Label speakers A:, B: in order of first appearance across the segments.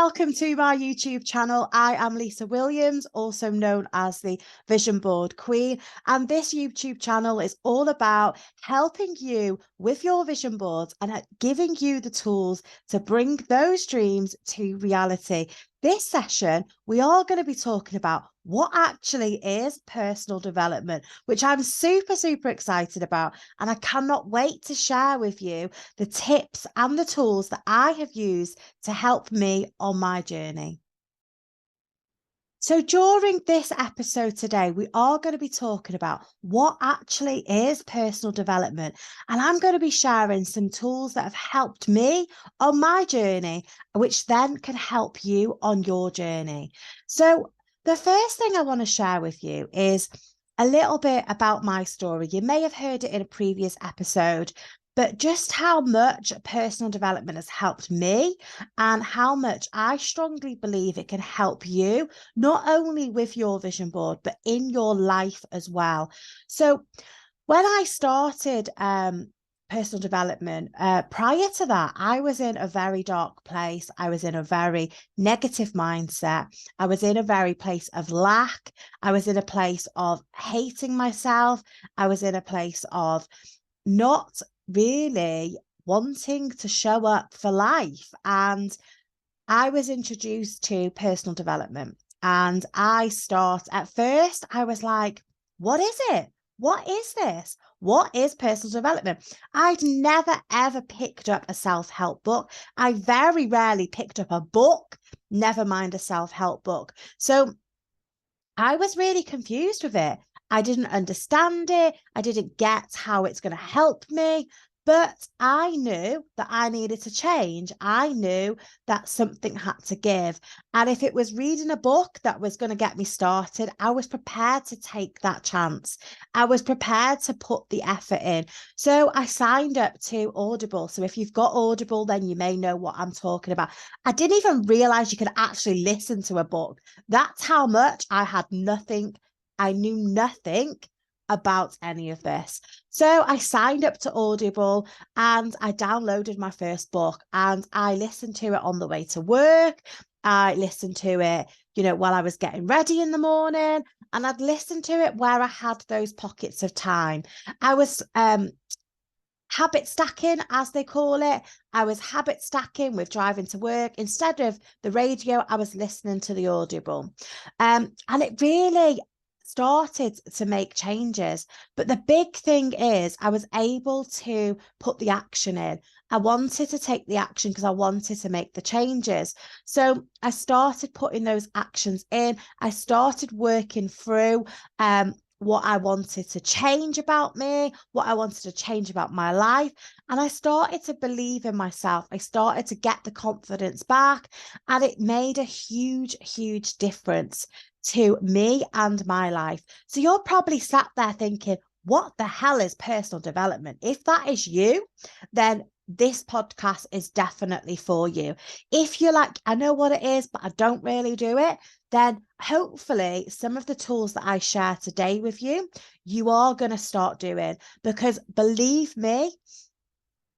A: Welcome to my YouTube channel. I am Lisa Williams, also known as the Vision Board Queen. And this YouTube channel is all about helping you with your vision boards and giving you the tools to bring those dreams to reality. This session, we are going to be talking about what actually is personal development, which I'm super excited about. And I cannot wait to share with you the tips and the tools that I have used to help me on my journey. So during this episode today, we are going to be talking about what actually is personal development. And I'm going to be sharing some tools that have helped me on my journey, which then can help you on your journey. So the first thing I want to share with you is a little bit about my story. You may have heard it in a previous episode, but just how much personal development has helped me and how much I strongly believe it can help you, not only with your vision board, but in your life as well. So when I started personal development, prior to that, I was in a very dark place. I was in a very negative mindset. I was in a very place of lack. I was in a place of hating myself. I was in a place of not really wanting to show up for life. And I was introduced to personal development. And at first, I was like, what is it? What is this? What is personal development? I'd never, ever picked up a self-help book. I very rarely picked up a book, never mind a self-help book. So I was really confused with it. I didn't understand it. I didn't get how it's going to help me. But I knew that I needed to change. I knew that something had to give. And if it was reading a book that was going to get me started, I was prepared to take that chance. I was prepared to put the effort in. So I signed up to Audible. So if you've got Audible, then you may know what I'm talking about. I didn't even realize you could actually listen to a book. That's how much I knew nothing about any of this. So I signed up to Audible and I downloaded my first book and I listened to it on the way to work. I listened to it, while I was getting ready in the morning, and I'd listen to it where I had those pockets of time. I was habit stacking, as they call it. I was habit stacking with driving to work. Instead of the radio, I was listening to the Audible. And it really started to make changes. But the big thing is I was able to put the action in. I wanted to take the action because I wanted to make the changes. So I started putting those actions in. I started working through what I wanted to change about me, what I wanted to change about my life. And I started to believe in myself. I started to get the confidence back, and it made a huge difference to me and my life. So you're probably sat there thinking, what the hell is personal development? If that is you, then this podcast is definitely for you. If you're like, I know what it is, but I don't really do it, then hopefully some of the tools that I share today with you, you are going to start doing. Because believe me,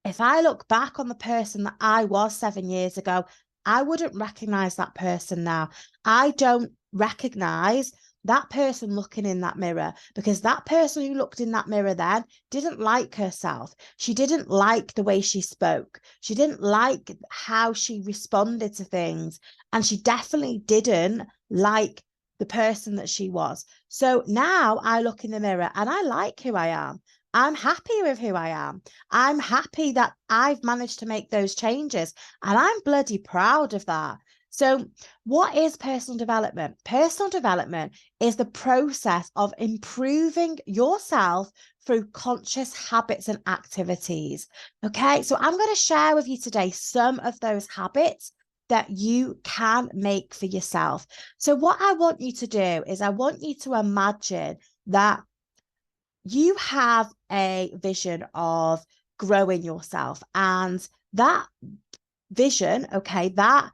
A: if I look back on the person that I was 7 years ago, I wouldn't recognize that person now. I don't recognize that person looking in that mirror, because that person who looked in that mirror then didn't like herself. She didn't like the way she spoke. She didn't like how she responded to things. And she definitely didn't like the person that she was. So now I look in the mirror and I like who I am. I'm happy with who I am. I'm happy that I've managed to make those changes, and I'm bloody proud of that. So what is personal development? Personal development is the process of improving yourself through conscious habits and activities. Okay, so I'm going to share with you today some of those habits that you can make for yourself. So what I want you to do is I want you to imagine that you have a vision of growing yourself, and that vision, okay, that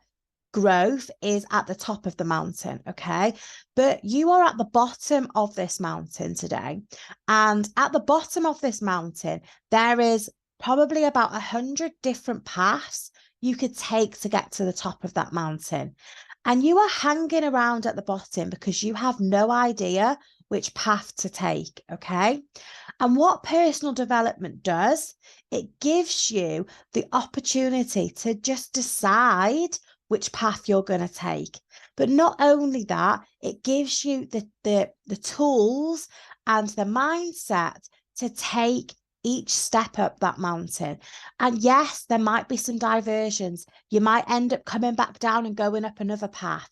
A: growth is at the top of the mountain, okay? But you are at the bottom of this mountain today. And at the bottom of this mountain, there is probably about 100 different paths you could take to get to the top of that mountain. And you are hanging around at the bottom because you have no idea which path to take, okay? And what personal development does, it gives you the opportunity to just decide which path you're going to take. But not only that, it gives you the tools and the mindset to take each step up that mountain. And yes, there might be some diversions. You might end up coming back down and going up another path.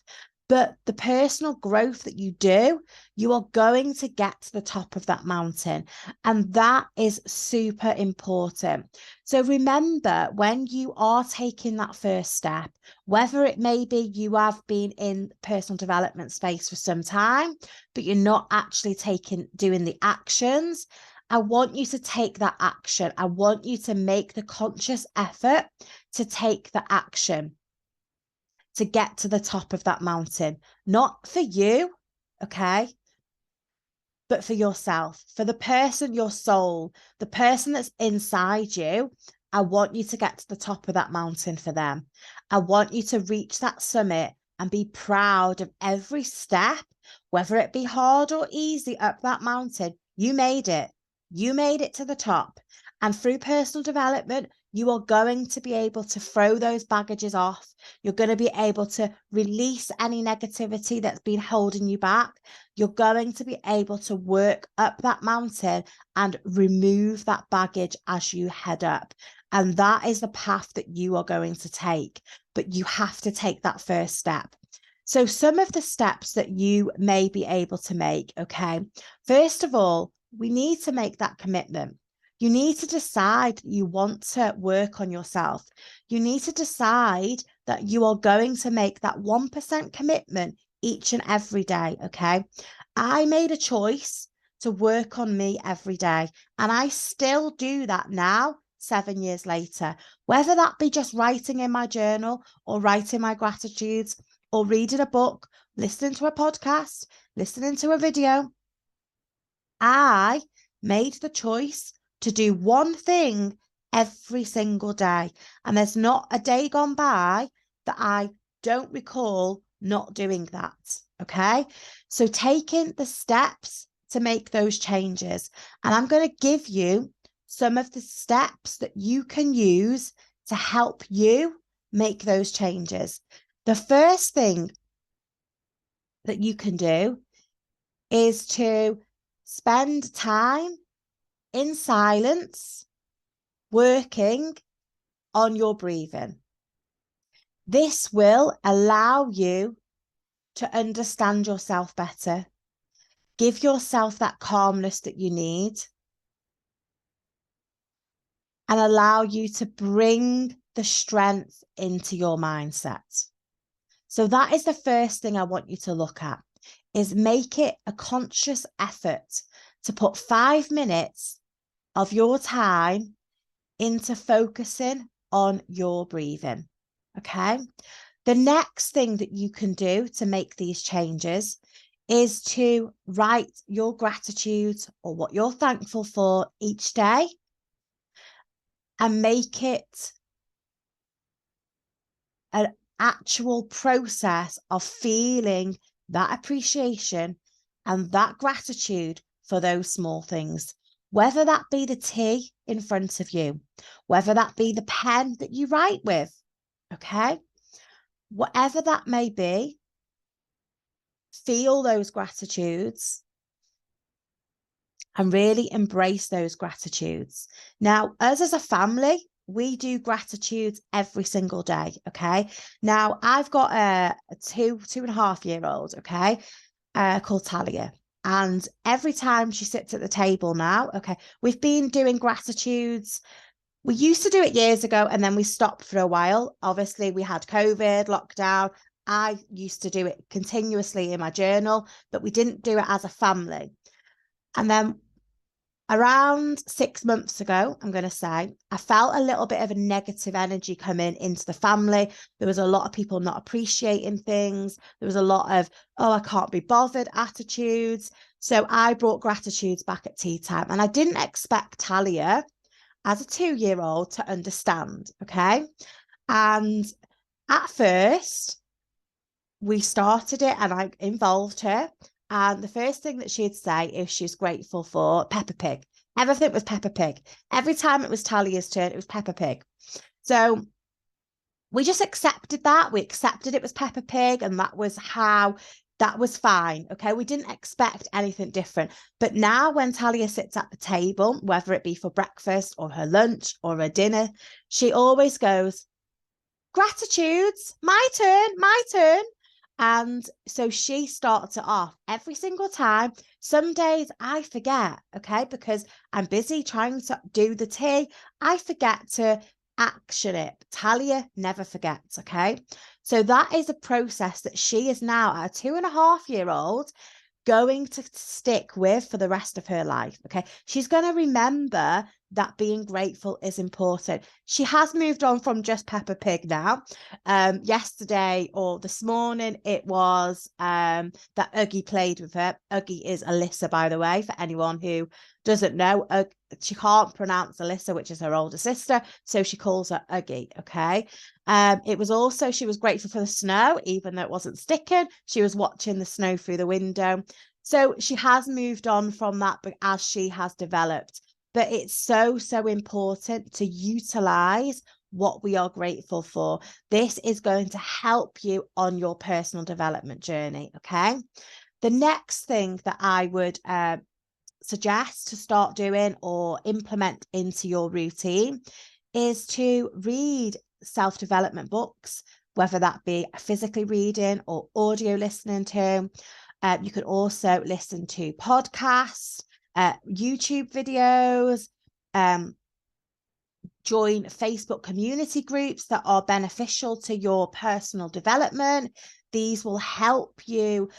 A: But the personal growth that you do, you are going to get to the top of that mountain. And that is super important. So remember, when you are taking that first step, whether it may be you have been in personal development space for some time, but you're not actually doing the actions, I want you to take that action. I want you to make the conscious effort to take the action to get to the top of that mountain, not for you, okay, but for yourself, for the person, your soul, the person that's inside you. I want you to get to the top of that mountain for them. I want you to reach that summit and be proud of every step, whether it be hard or easy up that mountain. You made it. You made it to the top. And through personal development, you are going to be able to throw those baggages off. You're going to be able to release any negativity that's been holding you back. You're going to be able to work up that mountain and remove that baggage as you head up. And that is the path that you are going to take. But you have to take that first step. So some of the steps that you may be able to make, okay, first of all, we need to make that commitment. You need to decide that you want to work on yourself. You need to decide that you are going to make that 1% commitment each and every day, okay? I made a choice to work on me every day, and I still do that now, 7 years later, whether that be just writing in my journal or writing my gratitudes or reading a book, listening to a podcast, listening to a video. I made the choice to do one thing every single day. And there's not a day gone by that I don't recall not doing that. Okay. So taking the steps to make those changes. And I'm going to give you some of the steps that you can use to help you make those changes. The first thing that you can do is to spend time in silence, working on your breathing. This will allow you to understand yourself better, give yourself that calmness that you need, and allow you to bring the strength into your mindset. So that is the first thing I want you to look at, is make it a conscious effort to put 5 minutes of your time into focusing on your breathing, okay? The next thing that you can do to make these changes is to write your gratitude or what you're thankful for each day and make it an actual process of feeling that appreciation and that gratitude for those small things. Whether that be the tea in front of you, whether that be the pen that you write with, okay? Whatever that may be, feel those gratitudes and really embrace those gratitudes. Now, us as a family, we do gratitude every single day, okay? Now, I've got a 2.5-year-old, okay, called Talia. And every time she sits at the table now, okay, we've been doing gratitudes. We used to do it years ago and then we stopped for a while. Obviously, we had COVID, lockdown. I used to do it continuously in my journal, but we didn't do it as a family. And then around 6 months ago, I'm going to say, I felt a little bit of a negative energy coming into the family. There was a lot of people not appreciating things. There was a lot of, oh, I can't be bothered attitudes. So I brought gratitudes back at tea time. And I didn't expect Talia, as a 2-year-old, to understand, okay? And at first, we started it and I involved her. And the first thing that she'd say is she's grateful for Peppa Pig. Everything was Peppa Pig. Every time it was Talia's turn, it was Peppa Pig. So we just accepted that. We accepted it was Peppa Pig, and that was fine. Okay. We didn't expect anything different. But now when Talia sits at the table, whether it be for breakfast or her lunch or her dinner, she always goes, gratitudes, my turn, my turn. And so she starts it off every single time. Some days I forget, okay, because I'm busy trying to do the tea. I forget to action it. Talia never forgets, okay? So that is a process that she is now at a 2.5-year-old going to stick with for the rest of her life. Okay. She's going to remember that being grateful is important. She has moved on from just Peppa Pig now. Yesterday or this morning, it was that Uggy played with her. Uggy is Alyssa, by the way, for anyone who doesn't know. She can't pronounce Alyssa, which is her older sister, so she calls her Uggy. Okay. It was also, she was grateful for the snow, even though it wasn't sticking. She was watching the snow through the window. So she has moved on from that, but as she has developed. But it's so, so important to utilize what we are grateful for. This is going to help you on your personal development journey. Okay. The next thing that I would suggest to start doing or implement into your routine is to read self-development books, whether that be physically reading or audio listening to. You can also listen to podcasts, YouTube videos, join Facebook community groups that are beneficial to your personal development. These will help you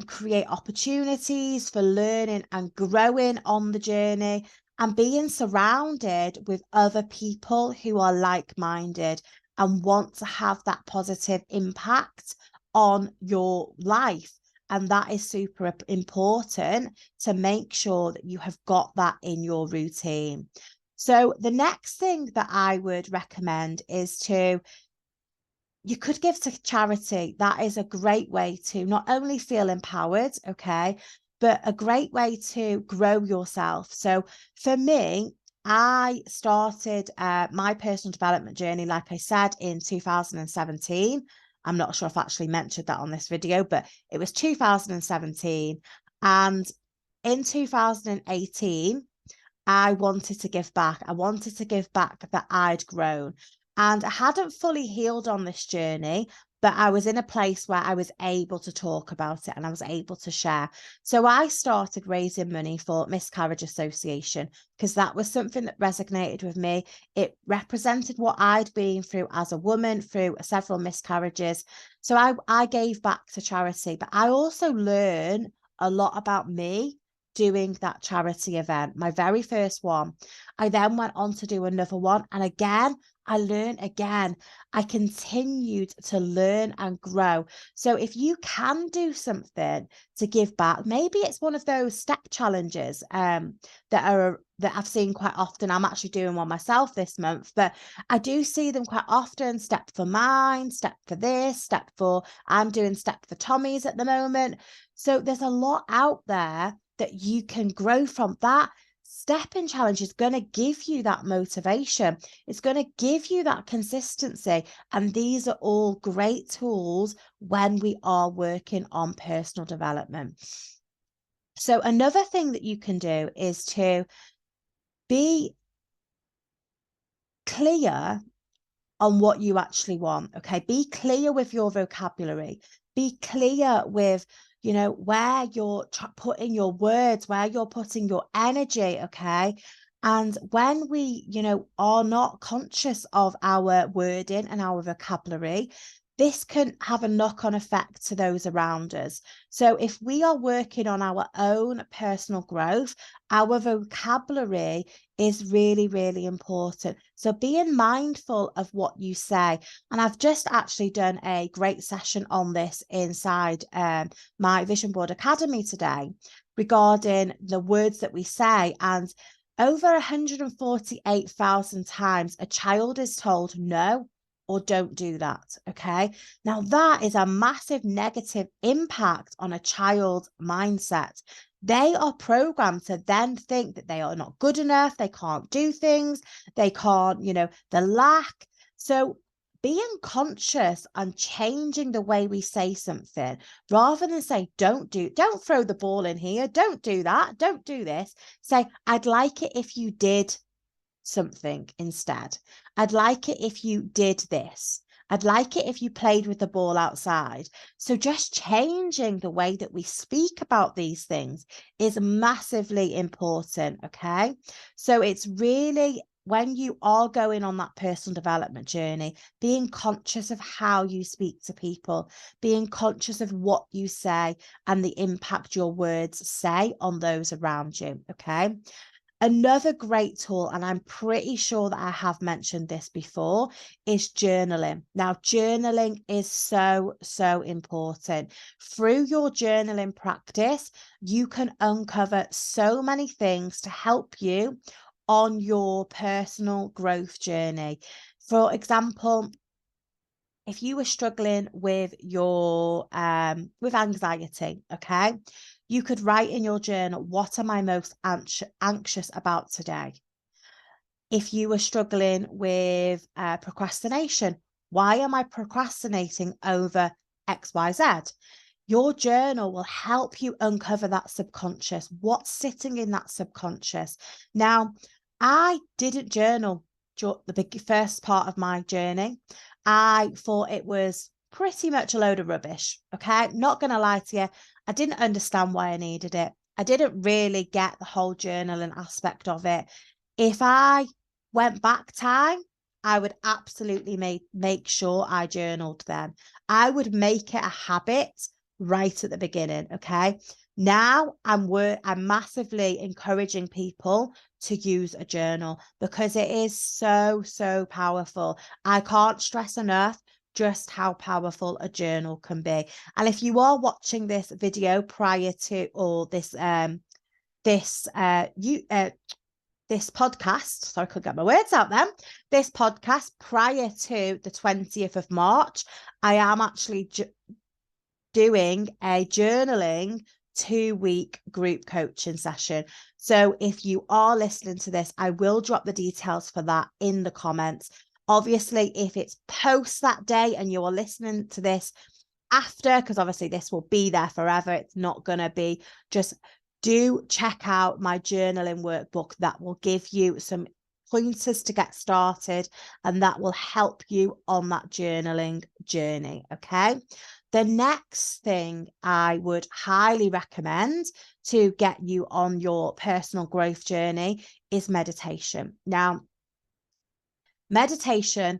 A: create opportunities for learning and growing on the journey, and being surrounded with other people who are like-minded and want to have that positive impact on your life. And that is super important to make sure that you have got that in your routine. So the next thing that I would recommend is you could give to charity. That is a great way to not only feel empowered, okay, but a great way to grow yourself. So for me, I started my personal development journey, like I said, in 2017. I'm not sure if I actually mentioned that on this video, but it was 2017. And in 2018, I wanted to give back. I wanted to give back that I'd grown. And I hadn't fully healed on this journey, but I was in a place where I was able to talk about it and I was able to share. So I started raising money for Miscarriage Association because that was something that resonated with me. It represented what I'd been through as a woman through several miscarriages. So I gave back to charity, but I also learned a lot about me doing that charity event, my very first one. I then went on to do another one. And again, I learned again. I continued to learn and grow. So if you can do something to give back, maybe it's one of those step challenges that I've seen quite often. I'm actually doing one myself this month, but I do see them quite often. Step for mine, step for this, I'm doing step for Tommy's at the moment. So there's a lot out there that you can grow from. That stepping challenge is going to give you that motivation. It's going to give you that consistency. And these are all great tools when we are working on personal development. So another thing that you can do is to be clear on what you actually want. Okay. Be clear with your vocabulary. Be clear with where you're putting your words, where you're putting your energy, okay? And when we, are not conscious of our wording and our vocabulary, this can have a knock-on effect to those around us. So if we are working on our own personal growth, our vocabulary is really, really important. So being mindful of what you say. And I've just actually done a great session on this inside my Vision Board Academy today regarding the words that we say. And over 148,000 times a child is told no or don't do that. Okay. Now that is a massive negative impact on a child's mindset. They are programmed to then think that they are not good enough. They can't do things. They can't, the lack. So being conscious and changing the way we say something, rather than say, don't throw the ball in here. Don't do that. Don't do this. Say, I'd like it if you did something instead. I'd like it if you did this. I'd like it if you played with the ball outside. So just changing the way that we speak about these things is massively important, okay? So it's really, when you are going on that personal development journey, being conscious of how you speak to people, being conscious of what you say and the impact your words say on those around you, okay? Another great tool, and I'm pretty sure that I have mentioned this before, is journaling. Now, journaling is so, so important. Through your journaling practice, you can uncover so many things to help you on your personal growth journey. For example, if you were struggling with your with anxiety, okay, you could write in your journal, what am I most anxious about today? If you were struggling with procrastination, why am I procrastinating over XYZ? Your journal will help you uncover that subconscious, what's sitting in that subconscious. Now, I didn't journal the first part of my journey. I thought it was pretty much a load of rubbish. Okay. Not going to lie to you. I didn't understand why I needed it. I didn't really get the whole journaling aspect of it. If I went back time, I would absolutely make sure I journaled then. I would make it a habit right at the beginning. Okay. Now I'm massively encouraging people to use a journal because it is so, so powerful. I can't stress enough just how powerful a journal can be. And if you are watching this video prior to, or this podcast, sorry, I couldn't get my words out then. This podcast prior to the 20th of March, I am actually doing a journaling 2-week group coaching session. So if you are listening to this, I will drop the details for that in the comments. Obviously, if it's post that day and you are listening to this after, because obviously this will be there forever, it's not going to be, just do check out my journaling workbook. That will give you some pointers to get started, and that will help you on that journaling journey. Okay. The next thing I would highly recommend to get you on your personal growth journey is meditation. Now, meditation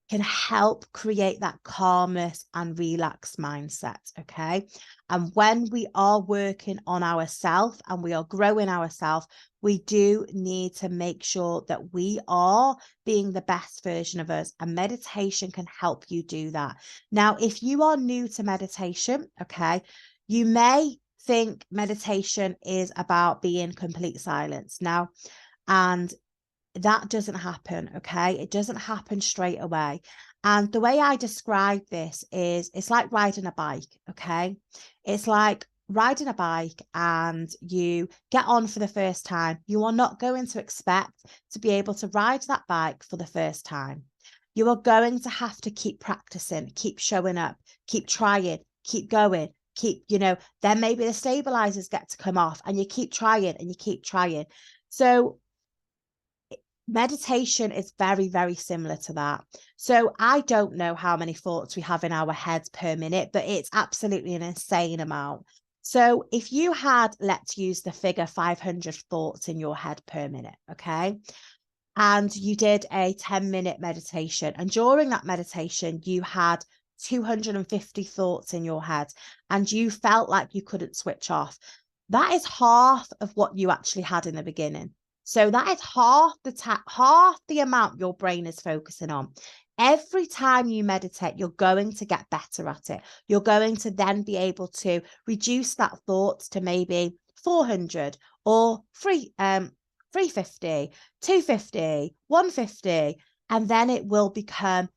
A: can help create that calmness and relaxed mindset, okay? And when we are working on ourselves and we are growing ourselves, we do need to make sure that we are being the best version of us, and meditation can help you do that. Now, if you are new to meditation, okay, you may think meditation is about being complete silence. Now, and that doesn't happen, okay? It doesn't happen straight away. And the way I describe this is it's like riding a bike, okay? It's like riding a bike and you get on for the first time. You are not going to expect to be able to ride that bike for the first time. You are going to have to keep practicing, keep showing up, keep trying, keep going, then maybe the stabilizers get to come off and you keep trying and you keep trying. So meditation is very, very similar to that. So I don't know how many thoughts we have in our heads per minute, but it's absolutely an insane amount. So if you had, let's use the figure 500 thoughts in your head per minute, okay? And you did a 10-minute meditation. And during that meditation, you had 250 thoughts in your head and you felt like you couldn't switch off. That is half of what you actually had in the beginning. So that is half the amount your brain is focusing on. Every time you meditate, you're going to get better at it. You're going to then be able to reduce that thoughts to maybe 400 or 350, 250, 150, and then it will become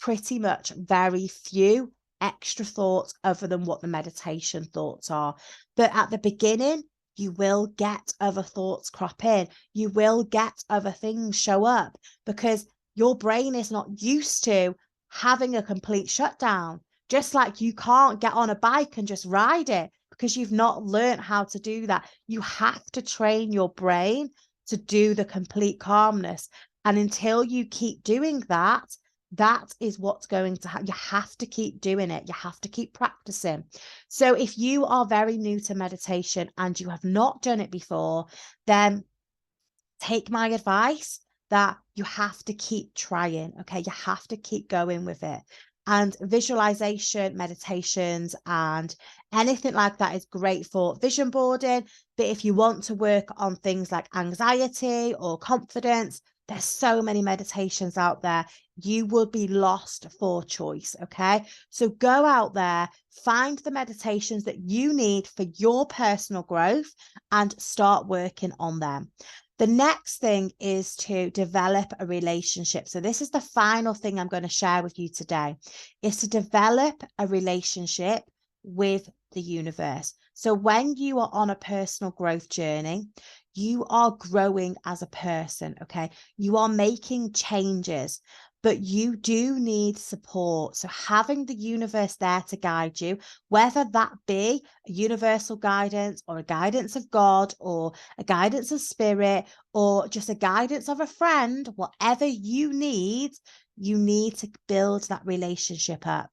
A: pretty much very few extra thoughts other than what the meditation thoughts are. But at the beginning, you will get other thoughts crop in. You will get other things show up because your brain is not used to having a complete shutdown. Just like you can't get on a bike and just ride it because you've not learned how to do that. You have to train your brain to do the complete calmness. And until you keep doing that, that is what's going to happen. You have to keep doing it. You have to keep practicing. So if you are very new to meditation and you have not done it before, then take my advice that you have to keep trying. Okay. You have to keep going with it. And visualization, meditations, and anything like that is great for vision boarding. But if you want to work on things like anxiety or confidence, there's so many meditations out there. You will be lost for choice. Okay. So go out there, find the meditations that you need for your personal growth and start working on them. The next thing is to develop a relationship. So this is the final thing I'm going to share with you today, is to develop a relationship with the universe. So when you are on a personal growth journey, you are growing as a person, okay? You are making changes, but you do need support. So having the universe there to guide you, whether that be a universal guidance or a guidance of God or a guidance of spirit or just a guidance of a friend, whatever you need to build that relationship up.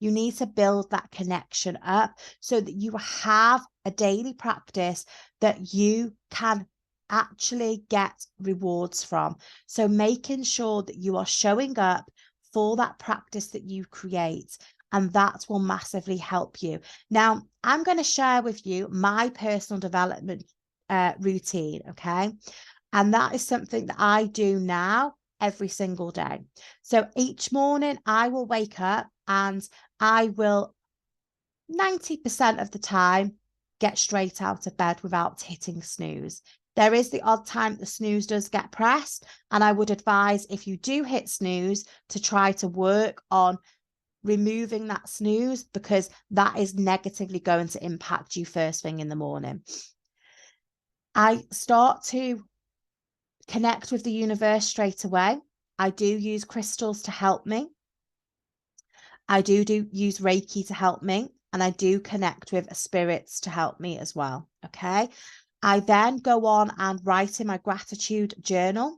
A: You need to build that connection up so that you have a daily practice that you can actually get rewards from. So making sure that you are showing up for that practice that you create, and that will massively help you. Now, I'm going to share with you my personal development routine, okay? And that is something that I do now every single day. So each morning I will wake up and I will 90% of the time get straight out of bed without hitting snooze. There is the odd time the snooze does get pressed, and I would advise if you do hit snooze to try to work on removing that snooze, because that is negatively going to impact you first thing in the morning. I start to connect with the universe straight away. I do use crystals to help me. I do use Reiki to help me, and I do connect with spirits to help me as well. Okay. I then go on and write in my gratitude journal.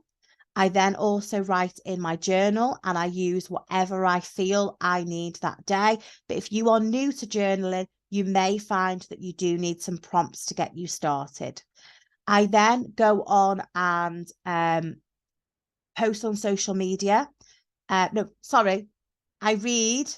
A: I then also write in my journal and I use whatever I feel I need that day. But if you are new to journaling, you may find that you do need some prompts to get you started. I then go on and post on social media. I read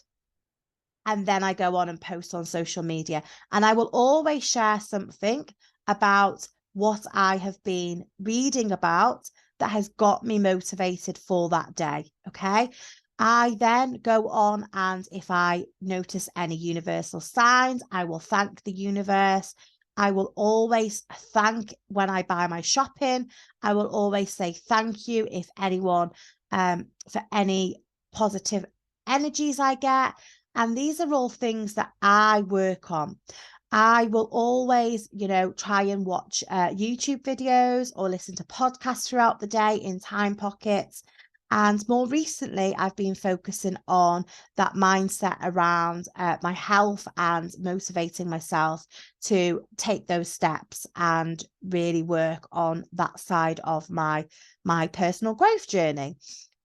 A: and then I go on and post on social media. And I will always share something about what I have been reading about that has got me motivated for that day. Okay. I then go on, and if I notice any universal signs, I will thank the universe. I will always thank when I buy my shopping. I will always say thank you if anyone for any positive energies I get. And these are all things that I work on. I will always, try and watch YouTube videos or listen to podcasts throughout the day in time pockets. And more recently, I've been focusing on that mindset around my health and motivating myself to take those steps and really work on that side of my personal growth journey.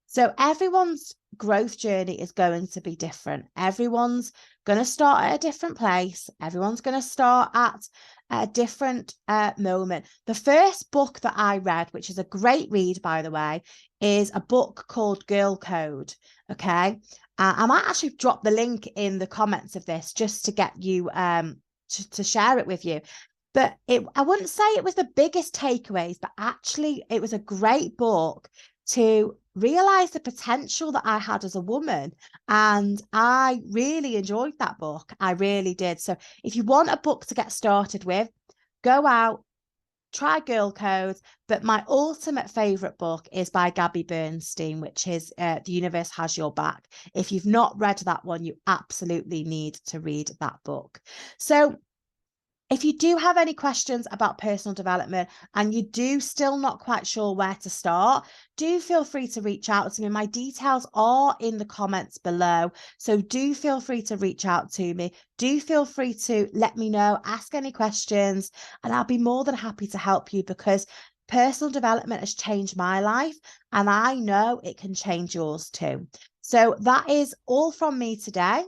A: So everyone's growth journey is going to be different. Everyone's going to start at a different place. Everyone's going to start at a different moment. The first book that I read, which is a great read, by the way, is a book called Girl Code. Okay. I might actually drop the link in the comments of this just to get you to share it with you. But I wouldn't say it was the biggest takeaways, but actually it was a great book to realize the potential that I had as a woman. And I really enjoyed that book. I really did. So if you want a book to get started with, go out, try Girl Code, but my ultimate favorite book is by Gabby Bernstein, which is The Universe Has Your Back. If you've not read that one, you absolutely need to read that book. So if you do have any questions about personal development and you do still not quite sure where to start, do feel free to reach out to me. My details are in the comments below. So do feel free to reach out to me. Do feel free to let me know, ask any questions, and I'll be more than happy to help you, because personal development has changed my life and I know it can change yours too. So that is all from me today.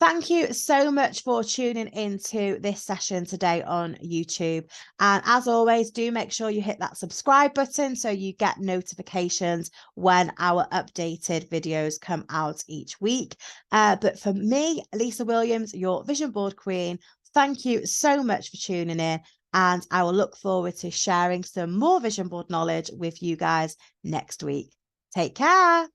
A: Thank you so much for tuning into this session today on YouTube. And as always, do make sure you hit that subscribe button so you get notifications when our updated videos come out each week. But for me, Lisa Williams, your Vision Board Queen, thank you so much for tuning in. And I will look forward to sharing some more vision board knowledge with you guys next week. Take care.